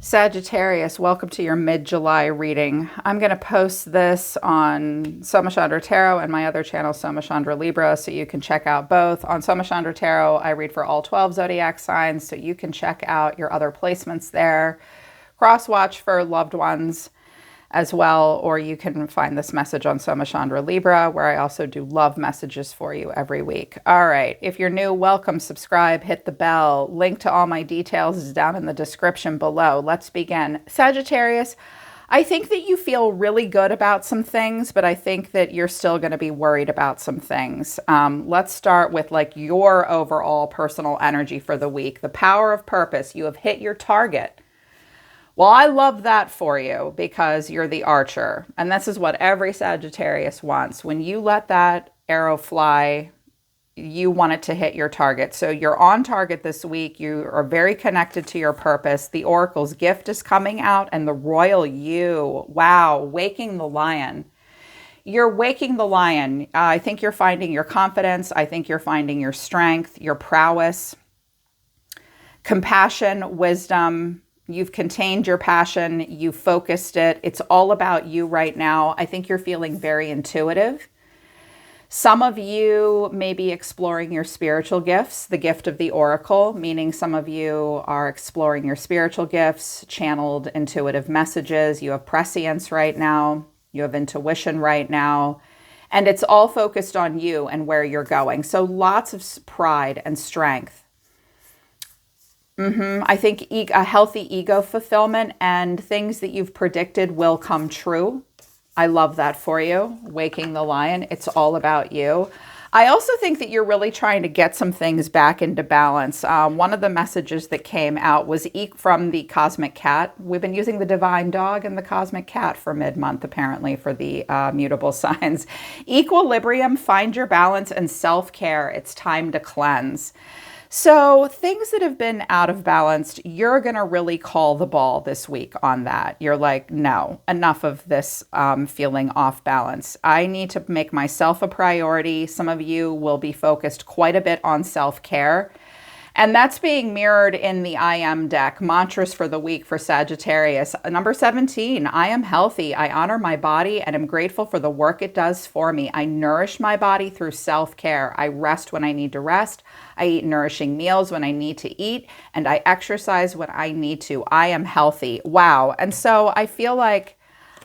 Sagittarius, welcome to your mid-July reading. I'm going to post this on Soma Chandra Tarot and my other channel, Soma Chandra Libra, so you can check out both. On Soma Chandra Tarot, I read for all 12 zodiac signs, so you can check out your other placements there. Cross-watch for loved ones as well, or you can find this message on Soma Chandra Libra, where I also do love messages for you every week. All right, if you're new, welcome, subscribe, hit the bell. Link to all my details is down in the description below. Let's begin. Sagittarius, I think that you feel really good about some things, but I think that you're still going to be worried about some things. Let's start with like your overall personal energy for the week. The power of purpose. You have hit your target. Well, I love that for you because you're the archer. And this is what every Sagittarius wants. When you let that arrow fly, you want it to hit your target. So you're on target this week. You are very connected to your purpose. The Oracle's gift is coming out and the royal you. Wow, waking the lion. You're waking the lion. I think you're finding your confidence. I think you're finding your strength, your prowess, compassion, wisdom. You've contained your passion. You focused it. It's all about you right now. I think you're feeling very intuitive. Some of you may be exploring your spiritual gifts, the gift of the Oracle, meaning some of you are exploring your spiritual gifts, channeled intuitive messages. You have prescience right now. You have intuition right now. And it's all focused on you and where you're going. So lots of pride and strength. I think a healthy ego fulfillment and things that you've predicted will come true. I love that for you. Waking the lion. It's all about you. I also think that you're really trying to get some things back into balance. One of the messages that came out was from the Cosmic Cat. We've been using the Divine Dog and the Cosmic Cat for mid-month, apparently, for the mutable signs. Equilibrium, find your balance, and self-care. It's time to cleanse. So things that have been out of balance, you're going to really call the ball this week on that. You're like, no, enough of this feeling off balance. I need to make myself a priority. Some of you will be focused quite a bit on self-care. And that's being mirrored in the I Am deck. Mantras for the week for Sagittarius. Number 17, I am healthy. I honor my body and am grateful for the work it does for me. I nourish my body through self-care. I rest when I need to rest. I eat nourishing meals when I need to eat. And I exercise when I need to. I am healthy. Wow. And so I feel like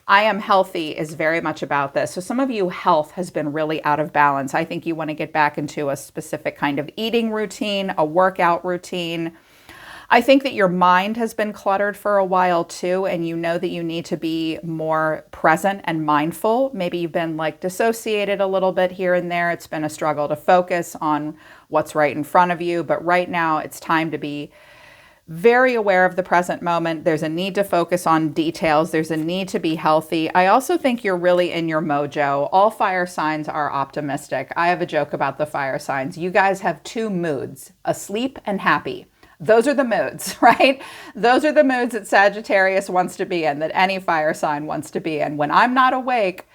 I am healthy is very much about this. So some of you, health has been really out of balance. I think you want to get back into a specific kind of eating routine, a workout routine. I think that your mind has been cluttered for a while too, and you know that you need to be more present and mindful. Maybe you've been like dissociated a little bit here and there. It's been a struggle to focus on what's right in front of you, but right now it's time to be very aware of the present moment. There's a need to focus on details. There's a need to be healthy. I also think you're really in your mojo. All fire signs are optimistic. I have a joke about the fire signs. You guys have two moods, asleep and happy. Those are the moods, right? Those are the moods that Sagittarius wants to be in, that any fire sign wants to be in. When I'm awake,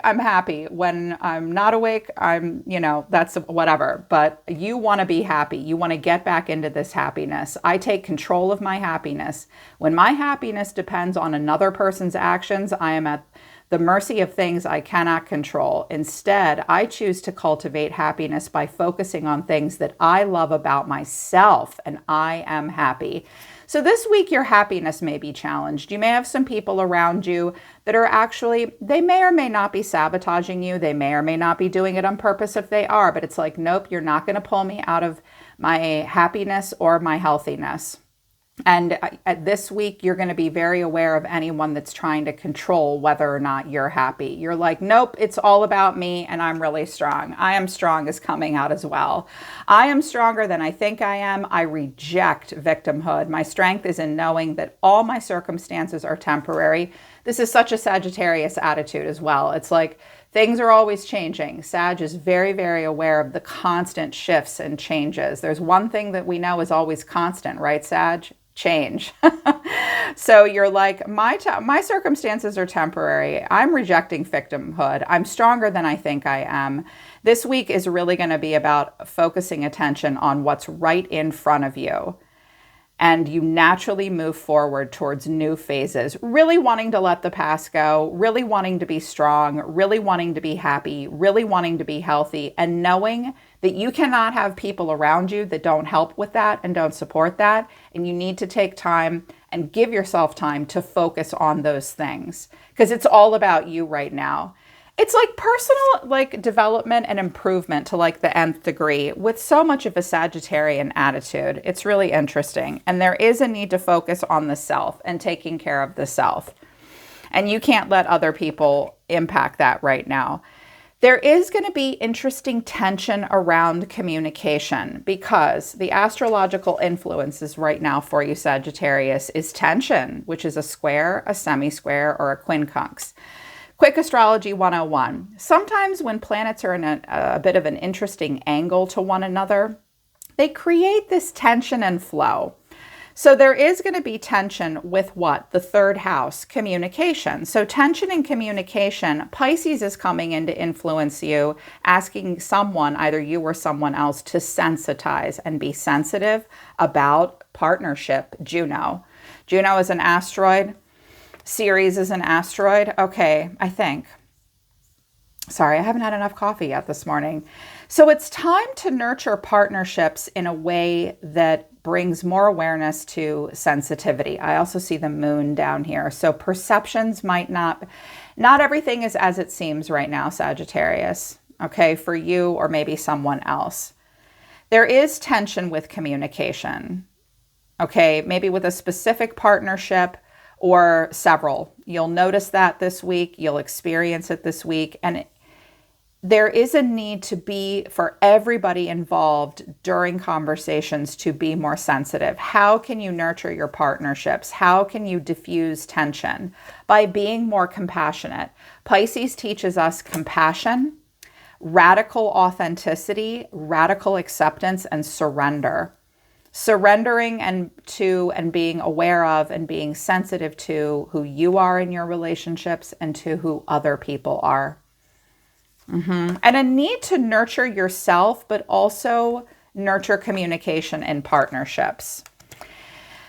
I'm happy. When I'm not awake, that's whatever. But you want to be happy. You want to get back into this happiness. I take control of my happiness. When my happiness depends on another person's actions, I am at the mercy of things I cannot control. Instead, I choose to cultivate happiness by focusing on things that I love about myself, and I am happy. So this week, your happiness may be challenged. You may have some people around you that are actually, they may or may not be sabotaging you. They may or may not be doing it on purpose if they are, but it's like, nope, you're not going to pull me out of my happiness or my healthiness. And this week, you're going to be very aware of anyone that's trying to control whether or not you're happy. You're like, nope, it's all about me and I'm really strong. I am strong is coming out as well. I am stronger than I think I am. I reject victimhood. My strength is in knowing that all my circumstances are temporary. This is such a Sagittarius attitude as well. It's like things are always changing. Sag is very, very aware of the constant shifts and changes. There's one thing that we know is always constant, right, Sag? Change. So you're like, my circumstances are temporary. I'm rejecting victimhood. I'm stronger than I think I am. This week is really going to be about focusing attention on what's right in front of you. and you naturally move forward towards new phases, really wanting to let the past go, really wanting to be strong, really wanting to be happy, really wanting to be healthy, and knowing that you cannot have people around you that don't help with that and don't support that. And you need to take time and give yourself time to focus on those things, because it's all about you right now. It's like personal development and improvement to the nth degree with so much of a Sagittarian attitude. It's really interesting. And there is a need to focus on the self and taking care of the self. And you can't let other people impact that right now. There is going to be interesting tension around communication, because the astrological influences right now for you, Sagittarius, is tension, which is a square, a semi-square, or a quincunx. Quick Astrology 101. Sometimes when planets are in a bit of an interesting angle to one another, they create this tension and flow. So there is going to be tension with what? The third house, communication. So tension in communication, Pisces is coming in to influence you, asking someone, either you or someone else, to sensitize and be sensitive about partnership. Juno. Juno is an asteroid. Ceres is an asteroid. Okay, I think. Sorry, I haven't had enough coffee yet this morning. So it's time to nurture partnerships in a way that brings more awareness to sensitivity. I also see the moon down here. So perceptions might not everything is as it seems right now, Sagittarius, okay, for you or maybe someone else. There is tension with communication, okay, maybe with a specific partnership or several. You'll notice that this week, you'll experience it this week, and there is a need for everybody involved during conversations to be more sensitive. How can you nurture your partnerships? How can you diffuse tension? By being more compassionate. Pisces teaches us compassion, radical authenticity, radical acceptance, and surrender. Surrendering and being aware of and being sensitive to who you are in your relationships and to who other people are. And a need to nurture yourself, but also nurture communication in partnerships.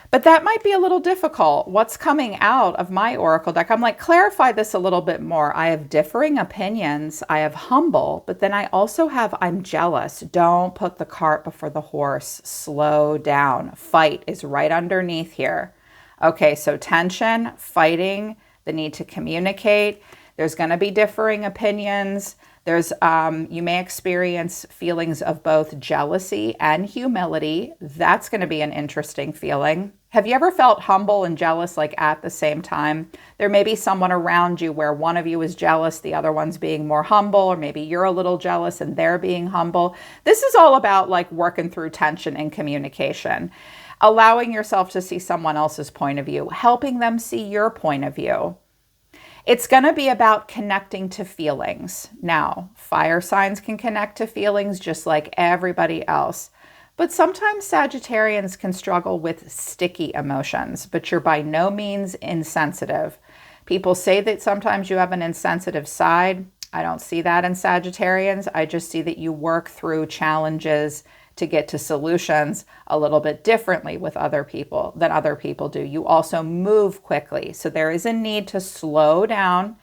But that might be a little difficult. What's coming out of my oracle deck? I'm like, clarify this a little bit more. I have differing opinions. I have humble, but then I also have I'm jealous. Don't put the cart before the horse. Slow down. Fight is right underneath here. Okay, so tension, fighting, the need to communicate. There's going to be differing opinions. There's you may experience feelings of both jealousy and humility. That's going to be an interesting feeling. Have you ever felt humble and jealous at the same time? There may be someone around you where one of you is jealous, the other one's being more humble, or maybe you're a little jealous and they're being humble. This is all about working through tension and communication, allowing yourself to see someone else's point of view, helping them see your point of view. It's going to be about connecting to feelings. Now, fire signs can connect to feelings just like everybody else. But sometimes Sagittarians can struggle with sticky emotions, but you're by no means insensitive. People say that sometimes you have an insensitive side. I don't see that in Sagittarians. I just see that you work through challenges to get to solutions a little bit differently with other people than other people do. You also move quickly. So there is a need to slow down,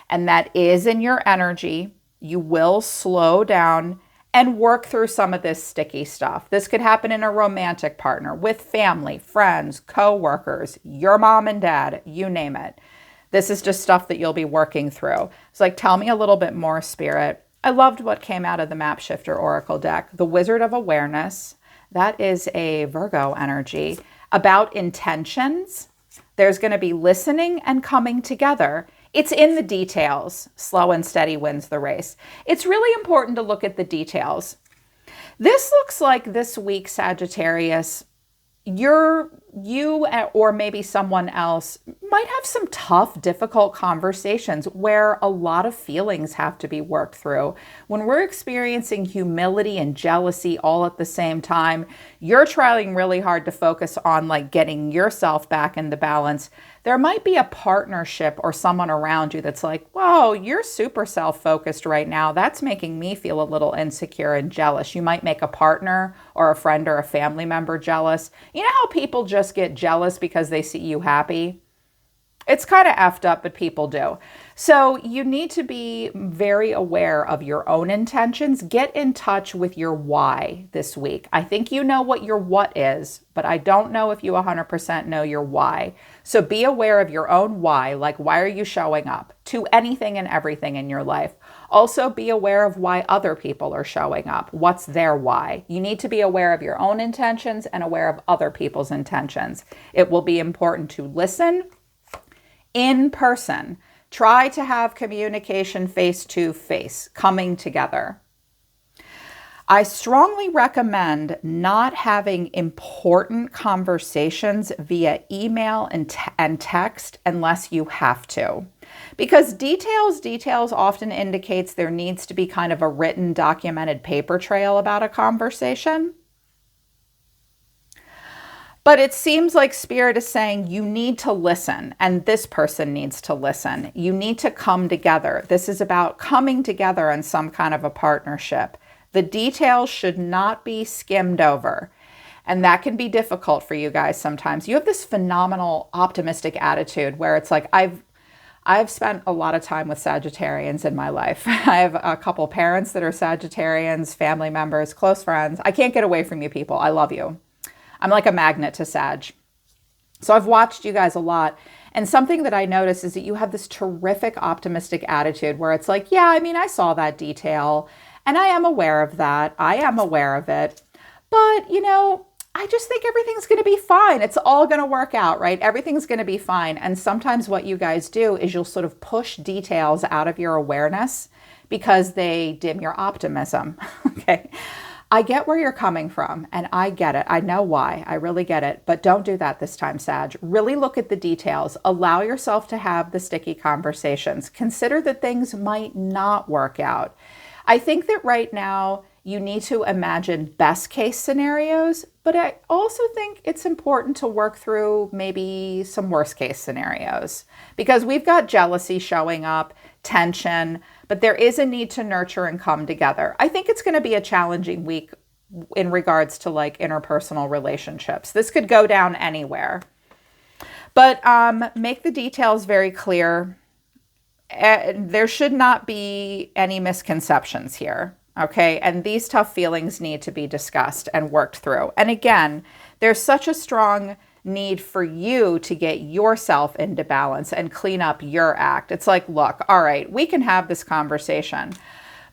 and that is in your energy. You will slow down and work through some of this sticky stuff. This could happen in a romantic partner, with family, friends, co-workers, your mom and dad, you name it. This is just stuff that you'll be working through. It's tell me a little bit more, Spirit. I loved what came out of the Map Shifter Oracle deck. The Wizard of Awareness, that is a Virgo energy. About intentions, there's going to be listening and coming together. It's in the details. Slow and steady wins the race. It's really important to look at the details. This looks like this week, Sagittarius, you're you or maybe someone else might have some tough, difficult conversations where a lot of feelings have to be worked through. When we're experiencing humility and jealousy all at the same time, you're trying really hard to focus on like getting yourself back into balance. There might be a partnership or someone around you that's like, whoa, you're super self-focused right now. That's making me feel a little insecure and jealous. You might make a partner or a friend or a family member jealous. You know how people just get jealous because they see you happy? It's kind of effed up, but people do. So you need to be very aware of your own intentions. Get in touch with your why this week. I think you know what your what is, but I don't know if you 100% know your why. So be aware of your own why, like why are you showing up to anything and everything in your life? Also be aware of why other people are showing up. What's their why? You need to be aware of your own intentions and aware of other people's intentions. It will be important to listen in person. Try to have communication face to face, coming together. I strongly recommend not having important conversations via email and text unless you have to. Because details often indicates there needs to be kind of a written, documented paper trail about a conversation. But it seems like Spirit is saying you need to listen, and this person needs to listen. You need to come together. This is about coming together in some kind of a partnership. The details should not be skimmed over. And that can be difficult for you guys sometimes. You have this phenomenal optimistic attitude where it's like, I've spent a lot of time with Sagittarians in my life. I have a couple parents that are Sagittarians, family members, close friends. I can't get away from you people. I love you. I'm like a magnet to Sag. So I've watched you guys a lot. And something that I notice is that you have this terrific optimistic attitude where it's like, yeah, I mean, I saw that detail and I am aware of that. I am aware of it. But, you know, I just think everything's going to be fine. It's all going to work out, right? Everything's going to be fine. And sometimes what you guys do is you'll sort of push details out of your awareness because they dim your optimism. Okay. I get where you're coming from and I get it. I know why. I really get it. But don't do that this time, Sag. Really look at the details. Allow yourself to have the sticky conversations. Consider that things might not work out. I think that right now you need to imagine best case scenarios, but I also think it's important to work through maybe some worst case scenarios because we've got jealousy showing up, tension, but there is a need to nurture and come together. I think it's going to be a challenging week in regards to like interpersonal relationships. This could go down anywhere, but make the details very clear. There should not be any misconceptions here. Okay. And these tough feelings need to be discussed and worked through. And again, there's such a strong need for you to get yourself into balance and clean up your act. It's like, look, all right, we can have this conversation,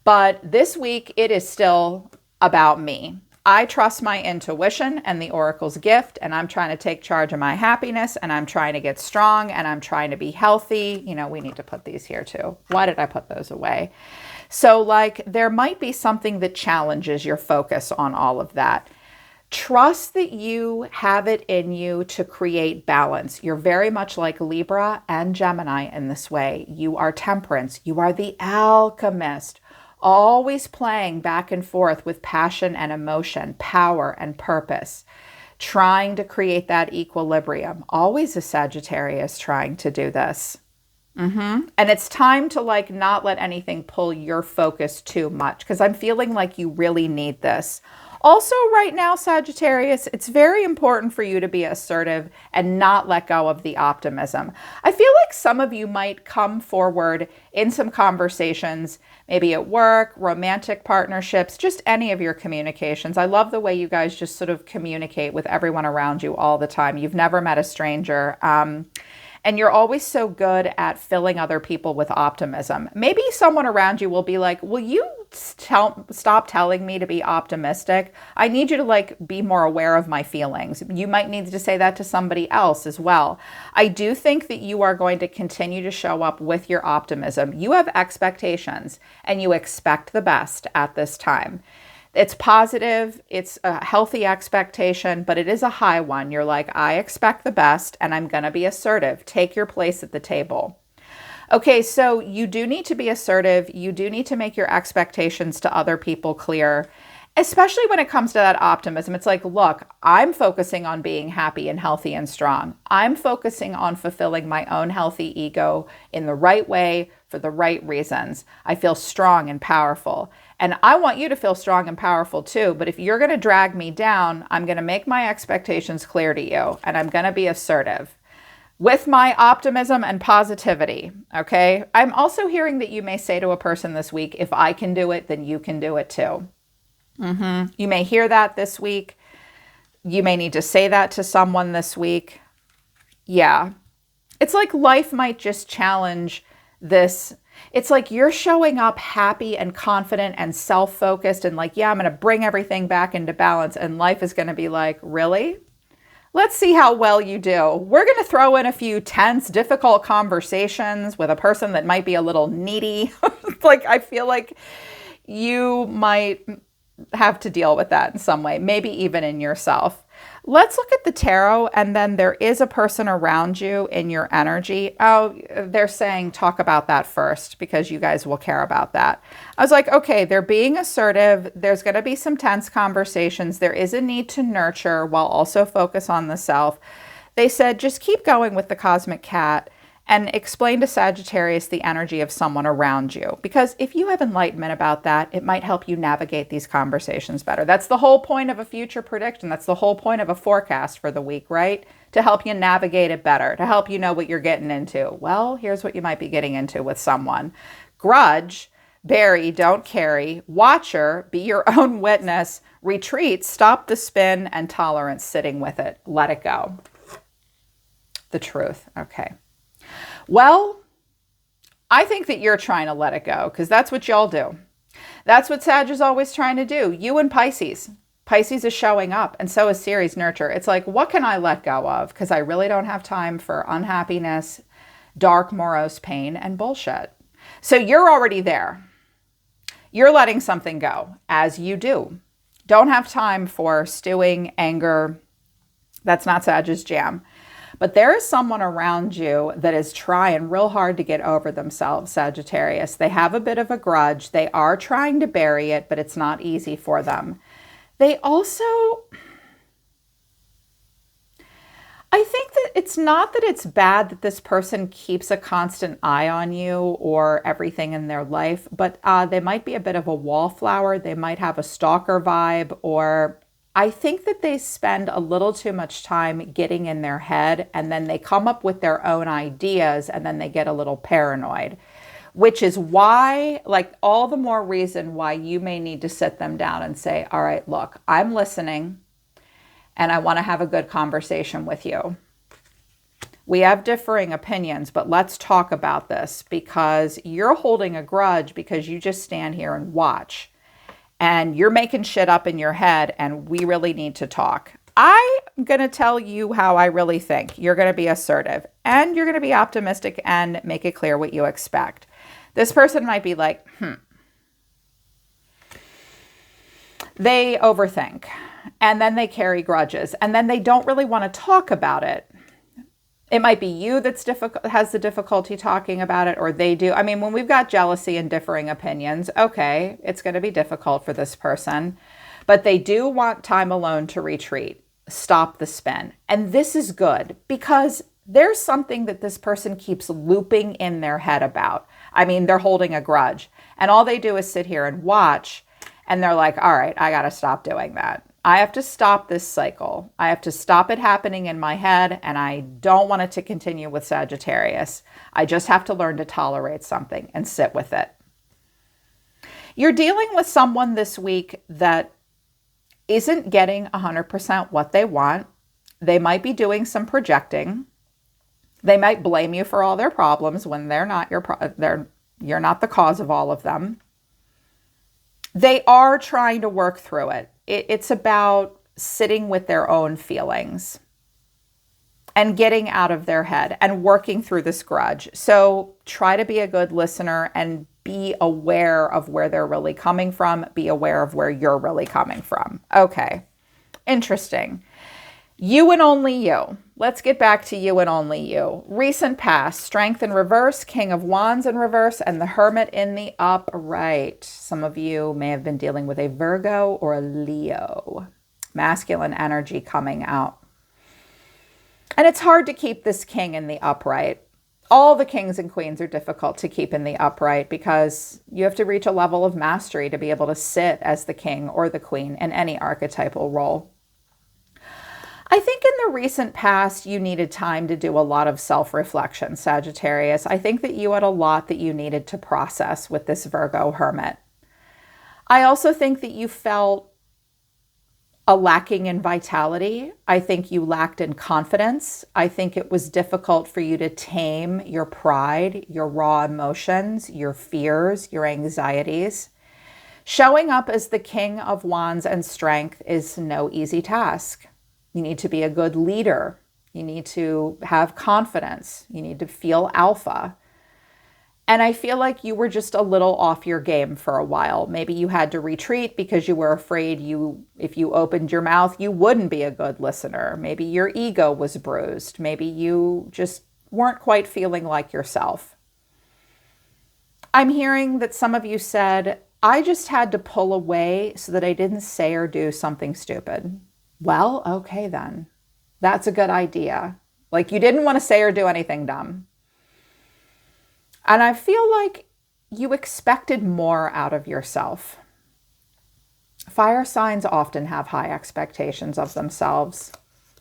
but this week it is still about me. I trust my intuition and the Oracle's gift, and I'm trying to take charge of my happiness, and I'm trying to get strong, and I'm trying to be healthy. You know, we need to put these here too. Why did I put those away? So like there might be something that challenges your focus on all of that. Trust that you have it in you to create balance. You're very much like Libra and Gemini in this way. You are Temperance. You are the alchemist, always playing back and forth with passion and emotion, power and purpose, trying to create that equilibrium. Always a Sagittarius trying to do this. And it's time to like not let anything pull your focus too much because I'm feeling like you really need this. Also right now, Sagittarius, it's very important for you to be assertive and not let go of the optimism. I feel like some of you might come forward in some conversations, maybe at work, romantic partnerships, just any of your communications. I love the way you guys just sort of communicate with everyone around you all the time. You've never met a stranger. And you're always so good at filling other people with optimism. Maybe someone around you will be like, will you stop telling me to be optimistic? I need you to like be more aware of my feelings. You might need to say that to somebody else as well. I do think that you are going to continue to show up with your optimism. You have expectations and you expect the best at this time. It's positive, it's a healthy expectation, but it is a high one. You're like, I expect the best and I'm going to be assertive. Take your place at the table. Okay, so you do need to be assertive. You do need to make your expectations to other people clear, especially when it comes to that optimism. It's like, look, I'm focusing on being happy and healthy and strong. I'm focusing on fulfilling my own healthy ego in the right way for the right reasons. I feel strong and powerful. And I want you to feel strong and powerful too. But if you're going to drag me down, I'm going to make my expectations clear to you and I'm going to be assertive with my optimism and positivity, okay? I'm also hearing that you may say to a person this week, if I can do it, then you can do it too. You may hear that this week. You may need to say that to someone this week. Yeah. It's like life might just challenge this. It's like you're showing up happy and confident and self-focused and like, yeah, I'm going to bring everything back into balance. And life is going to be like, really? Let's see how well you do. We're going to throw in a few tense, difficult conversations with a person that might be a little needy. Like, I feel like you might have to deal with that in some way, maybe even in yourself. Let's look at the tarot, and then there is a person around you in your energy. Oh, they're saying talk about that first because you guys will care about that. I was like, okay, they're being assertive. There's going to be some tense conversations. There is a need to nurture while also focus on the self. They said, just keep going with the cosmic cat and explain to Sagittarius the energy of someone around you. Because if you have enlightenment about that, it might help you navigate these conversations better. That's the whole point of a future prediction. That's the whole point of a forecast for the week, right? To help you navigate it better, to help you know what you're getting into. Well, here's what you might be getting into with someone. Grudge, bury, don't carry. Watcher, be your own witness. Retreat, stop the spin, and tolerance, sitting with it. Let it go. The truth. Okay. Well, I think that you're trying to let it go because that's what y'all do. That's what Sag is always trying to do. You and Pisces. Pisces is showing up, and so is Ceres nurture. It's like, what can I let go of? Because I really don't have time for unhappiness, dark, morose pain, and bullshit. So you're already there. You're letting something go, as you do. Don't have time for stewing, anger. That's not Sag's jam. But there is someone around you that is trying real hard to get over themselves, Sagittarius. They have a bit of a grudge. They are trying to bury it, but it's not easy for them. They also, I think that it's not that it's bad that this person keeps a constant eye on you or everything in their life, but they might be a bit of a wallflower. They might have a stalker vibe, or I think that they spend a little too much time getting in their head and then they come up with their own ideas and then they get a little paranoid, which is why, like, all the more reason why you may need to sit them down and say, all right, look, I'm listening and I want to have a good conversation with you. We have differing opinions, but let's talk about this because you're holding a grudge because you just stand here and watch. And you're making shit up in your head, and we really need to talk. I'm going to tell you how I really think. You're going to be assertive, and you're going to be optimistic and make it clear what you expect. This person might be like, They overthink, and then they carry grudges, and then they don't really want to talk about it. It might be you that's has the difficulty talking about it, or they do. I mean, when we've got jealousy and differing opinions, okay, it's going to be difficult for this person, but they do want time alone to retreat, stop the spin. And this is good because there's something that this person keeps looping in their head about. I mean, they're holding a grudge, and all they do is sit here and watch, and they're like, all right, I got to stop doing that. I have to stop this cycle. I have to stop it happening in my head, and I don't want it to continue with Sagittarius. I just have to learn to tolerate something and sit with it. You're dealing with someone this week that isn't getting 100% what they want. They might be doing some projecting. They might blame you for all their problems when they're not you're not the cause of all of them. They are trying to work through it. It's about sitting with their own feelings and getting out of their head and working through this grudge. So try to be a good listener and be aware of where they're really coming from. Be aware of where you're really coming from. Okay, interesting. You and only you. Let's get back to you and only you. Recent past, Strength in reverse, King of Wands in reverse, and the Hermit in the upright. Some of you may have been dealing with a Virgo or a Leo. Masculine energy coming out. And it's hard to keep this King in the upright. All the kings and queens are difficult to keep in the upright because you have to reach a level of mastery to be able to sit as the king or the queen in any archetypal role. I think in the recent past, you needed time to do a lot of self-reflection, Sagittarius. I think that you had a lot that you needed to process with this Virgo Hermit. I also think that you felt a lacking in vitality. I think you lacked in confidence. I think it was difficult for you to tame your pride, your raw emotions, your fears, your anxieties. Showing up as the King of Wands and Strength is no easy task. You need to be a good leader. You need to have confidence. You need to feel alpha. And I feel like you were just a little off your game for a while. Maybe you had to retreat because you were afraid if you opened your mouth, you wouldn't be a good listener. Maybe your ego was bruised. Maybe you just weren't quite feeling like yourself. I'm hearing that some of you said, I just had to pull away so that I didn't say or do something stupid. Well, okay then. That's a good idea. Like you didn't want to say or do anything dumb. And I feel like you expected more out of yourself. Fire signs often have high expectations of themselves,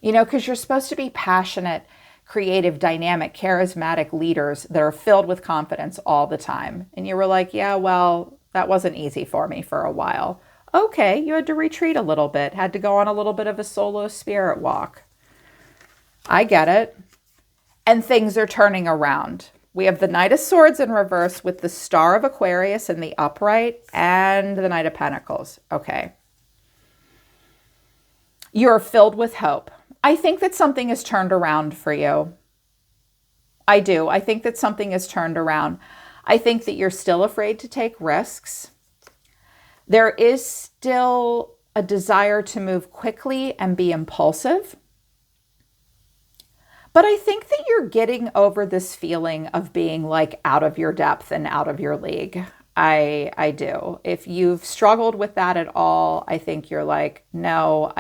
because you're supposed to be passionate, creative, dynamic, charismatic leaders that are filled with confidence all the time. And you were like, yeah, well, that wasn't easy for me for a while. Okay, you had to retreat a little bit, had to go on a little bit of a solo spirit walk. I get it. And things are turning around. We have the Knight of Swords in reverse with the Star of Aquarius in the upright and the Knight of Pentacles. Okay. You're filled with hope. I think that something has turned around for you. I do. I think that something has turned around. I think that you're still afraid to take risks. There is still a desire to move quickly and be impulsive. But I think that you're getting over this feeling of being like out of your depth and out of your league. I do. If you've struggled with that at all, I think you're like, no,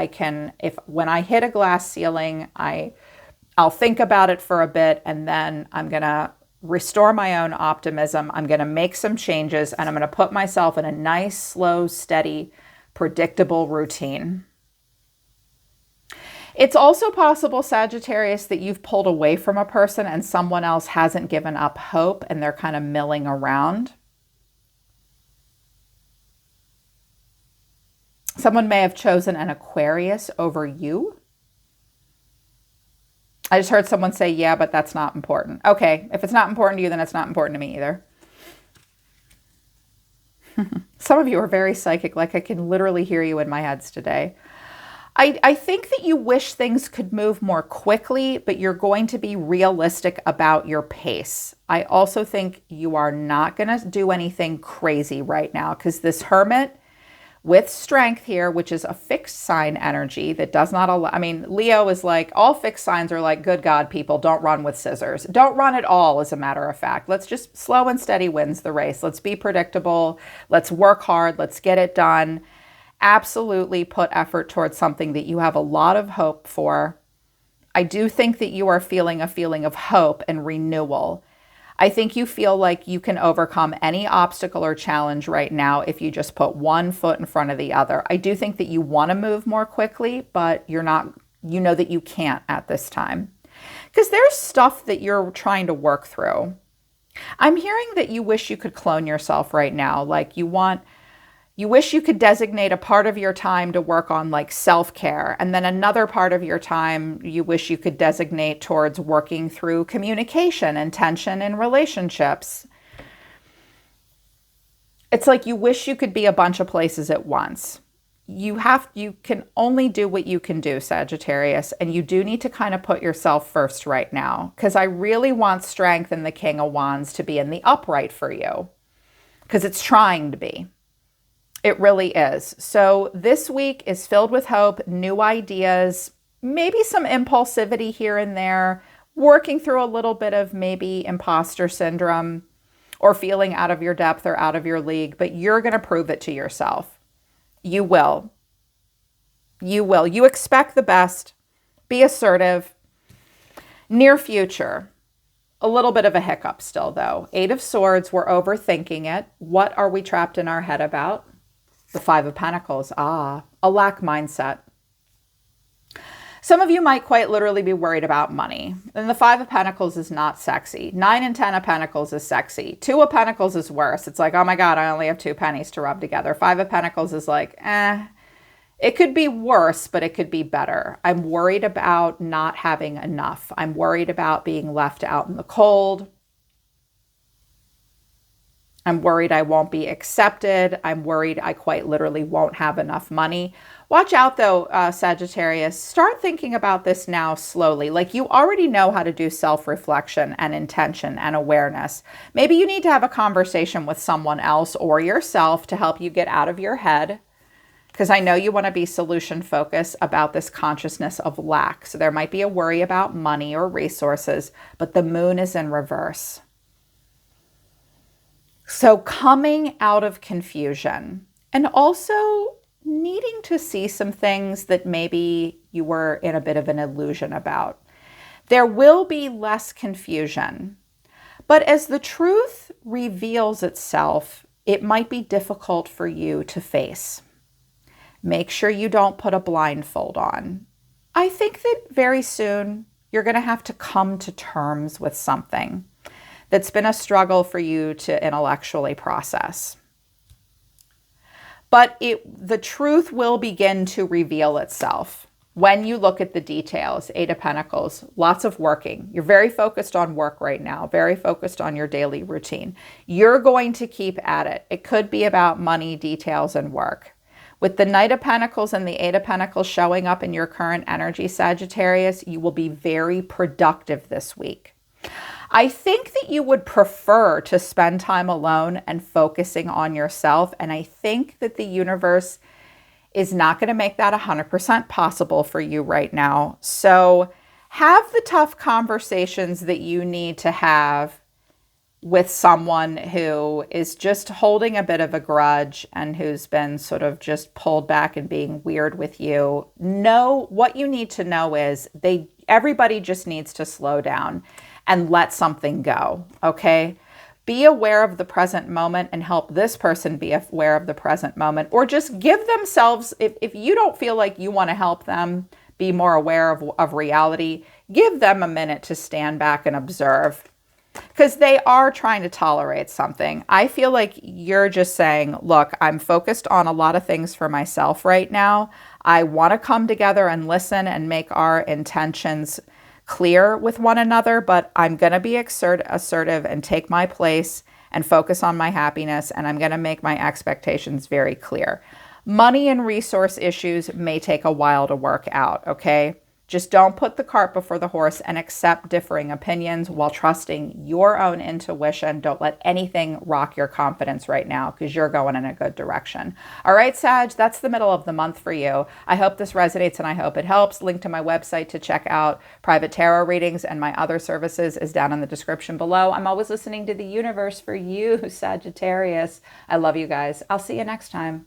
when I hit a glass ceiling, I'll think about it for a bit and then I'm going to restore my own optimism. I'm going to make some changes and I'm going to put myself in a nice, slow, steady, predictable routine. It's also possible, Sagittarius, that you've pulled away from a person and someone else hasn't given up hope and they're kind of milling around. Someone may have chosen an Aquarius over you. I just heard someone say, yeah, but that's not important. Okay, if it's not important to you, then it's not important to me either. Some of you are very psychic, like I can literally hear you in my heads today. I think that you wish things could move more quickly, but you're going to be realistic about your pace. I also think you are not going to do anything crazy right now because this Hermit with Strength here, which is a fixed sign energy that does not allow, Leo is like, all fixed signs are like, good God, people, don't run with scissors. Don't run at all, as a matter of fact. Let's just slow and steady wins the race. Let's be predictable. Let's work hard. Let's get it done. Absolutely put effort towards something that you have a lot of hope for. I do think that you are feeling a feeling of hope and renewal. I think you feel like you can overcome any obstacle or challenge right now if you just put one foot in front of the other. I do think that you want to move more quickly, but you know that you can't at this time. Because there's stuff that you're trying to work through. I'm hearing that you wish you could clone yourself right now. Like you wish you could designate a part of your time to work on like self-care. And then another part of your time you wish you could designate towards working through communication and tension in relationships. It's like you wish you could be a bunch of places at once. You can only do what you can do, Sagittarius. And you do need to kind of put yourself first right now. Because I really want Strength and the King of Wands to be in the upright for you. because it's trying to be. It really is. So this week is filled with hope, new ideas, maybe some impulsivity here and there, working through a little bit of maybe imposter syndrome or feeling out of your depth or out of your league, but you're going to prove it to yourself. You will. You will. You expect the best. Be assertive. Near future. A little bit of a hiccup still, though. 8 of Swords, we're overthinking it. What are we trapped in our head about? The 5 of Pentacles. A lack mindset. Some of you might quite literally be worried about money. And the 5 of Pentacles is not sexy. 9 and 10 of Pentacles is sexy. 2 of Pentacles is worse. It's like, oh my God, I only have 2 pennies to rub together. 5 of Pentacles is like, it could be worse, but it could be better. I'm worried about not having enough. I'm worried about being left out in the cold. I'm worried I won't be accepted. I'm worried I quite literally won't have enough money. Watch out though, Sagittarius. Start thinking about this now slowly. Like you already know how to do self-reflection and intention and awareness. Maybe you need to have a conversation with someone else or yourself to help you get out of your head. Because I know you want to be solution focused about this consciousness of lack. So there might be a worry about money or resources, but the moon is in reverse. So coming out of confusion and also needing to see some things that maybe you were in a bit of an illusion about. There will be less confusion, but as the truth reveals itself, it might be difficult for you to face. Make sure you don't put a blindfold on. I think that very soon you're going to have to come to terms with something that's been a struggle for you to intellectually process. But the truth will begin to reveal itself when you look at the details. 8 of Pentacles, lots of working. You're very focused on work right now, very focused on your daily routine. You're going to keep at it. It could be about money, details, and work. With the Knight of Pentacles and the 8 of Pentacles showing up in your current energy, Sagittarius, you will be very productive this week. I think that you would prefer to spend time alone and focusing on yourself. And I think that the universe is not going to make that 100% possible for you right now. So have the tough conversations that you need to have with someone who is just holding a bit of a grudge and who's been sort of just pulled back and being weird with you. Know what you need to know is everybody just needs to slow down and let something go, okay? Be aware of the present moment and help this person be aware of the present moment, or just give themselves, if you don't feel like you want to help them be more aware of reality, give them a minute to stand back and observe, because they are trying to tolerate something. I feel like you're just saying, look, I'm focused on a lot of things for myself right now. I want to come together and listen and make our intentions clear with one another, but I'm going to be assertive and take my place and focus on my happiness, and I'm going to make my expectations very clear. Money and resource issues may take a while to work out, okay? Just don't put the cart before the horse and accept differing opinions while trusting your own intuition. Don't let anything rock your confidence right now because you're going in a good direction. All right, Sag, that's the middle of the month for you. I hope this resonates and I hope it helps. Link to my website to check out private tarot readings and my other services is down in the description below. I'm always listening to the universe for you, Sagittarius. I love you guys. I'll see you next time.